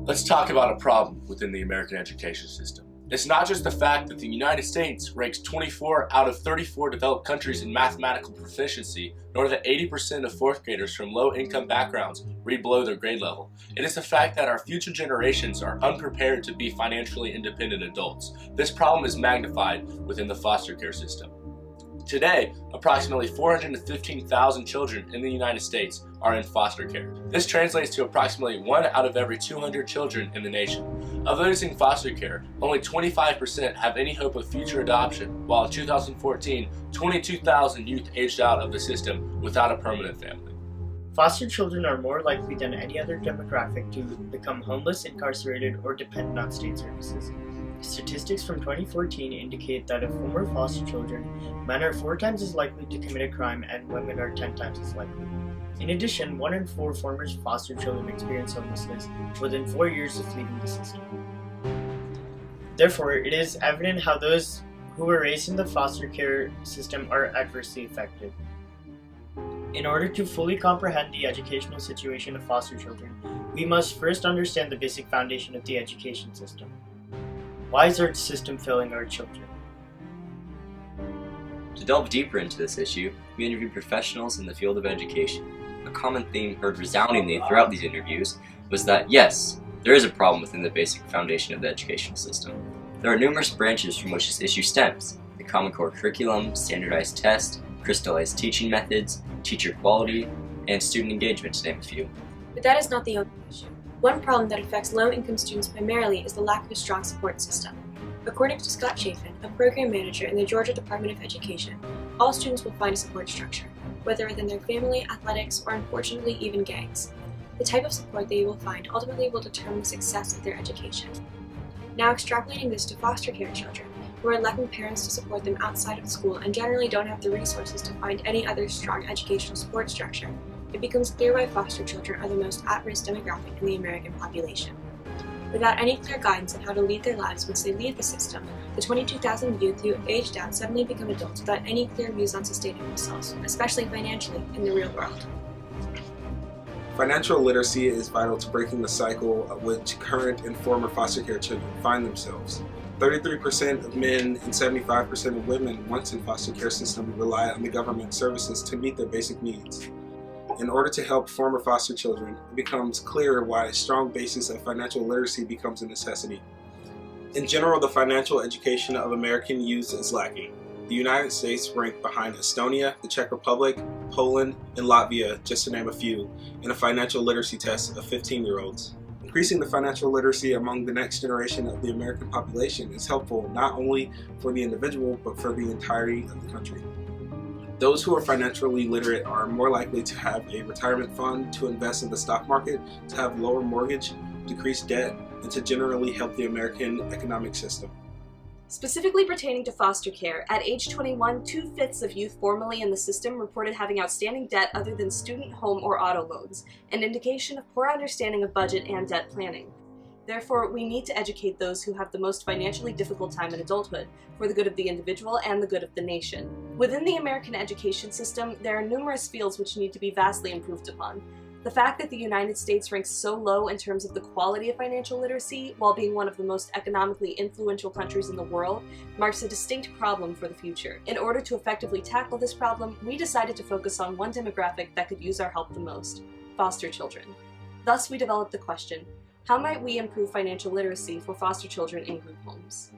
Let's talk about a problem within the American education system. It's not just the fact that the United States ranks 24 out of 34 developed countries in mathematical proficiency, nor that 80% of fourth graders from low-income backgrounds read below their grade level. It is the fact that our future generations are unprepared to be financially independent adults. This problem is magnified within the foster care system. Today, approximately 415,000 children in the United States are in foster care. This translates to approximately 1 out of every 200 children in the nation. Of those in foster care, only 25% have any hope of future adoption, while in 2014, 22,000 youth aged out of the system without a permanent family. Foster children are more likely than any other demographic to become homeless, incarcerated, or dependent on state services. Statistics from 2014 indicate that of former foster children, men are 4 times as likely to commit a crime and women are 10 times as likely. In addition, 1 in 4 former foster children experience homelessness within 4 years of leaving the system. Therefore, it is evident how those who were raised in the foster care system are adversely affected. In order to fully comprehend the educational situation of foster children, we must first understand the basic foundation of the education system. Why is our system failing our children? To delve deeper into this issue, we interviewed professionals in the field of education. A common theme heard resoundingly throughout these interviews was that, yes, there is a problem within the basic foundation of the educational system. There are numerous branches from which this issue stems: the Common Core curriculum, standardized tests, crystallized teaching methods, teacher quality, and student engagement, to name a few. But that is not the only issue. One problem that affects low-income students primarily is the lack of a strong support system. According to Scott Chafin, a program manager in the Georgia Department of Education, all students will find a support structure, whether within their family, athletics, or unfortunately even gangs. The type of support they will find ultimately will determine the success of their education. Now extrapolating this to foster care children, who are lacking parents to support them outside of school and generally don't have the resources to find any other strong educational support structure, it becomes clear why foster children are the most at-risk demographic in the American population. Without any clear guidance on how to lead their lives once they leave the system, the 22,000 youth who aged out suddenly become adults without any clear views on sustaining themselves, especially financially, in the real world. Financial literacy is vital to breaking the cycle of which current and former foster care children find themselves. 33% of men and 75% of women once in foster care system rely on the government services to meet their basic needs. In order to help former foster children, it becomes clear why a strong basis of financial literacy becomes a necessity. In general, the financial education of American youth is lacking. The United States ranked behind Estonia, the Czech Republic, Poland, and Latvia, just to name a few, in a financial literacy test of 15-year-olds. Increasing the financial literacy among the next generation of the American population is helpful not only for the individual, but for the entirety of the country. Those who are financially literate are more likely to have a retirement fund, to invest in the stock market, to have lower mortgage, decrease debt, and to generally help the American economic system. Specifically pertaining to foster care, at age 21, 2/5 of youth formerly in the system reported having outstanding debt other than student, home, or auto loans, an indication of poor understanding of budget and debt planning. Therefore, we need to educate those who have the most financially difficult time in adulthood, for the good of the individual and the good of the nation. Within the American education system, there are numerous fields which need to be vastly improved upon. The fact that the United States ranks so low in terms of the quality of financial literacy, while being one of the most economically influential countries in the world, marks a distinct problem for the future. In order to effectively tackle this problem, we decided to focus on one demographic that could use our help the most: foster children. Thus, we developed the question: how might we improve financial literacy for foster children in group homes?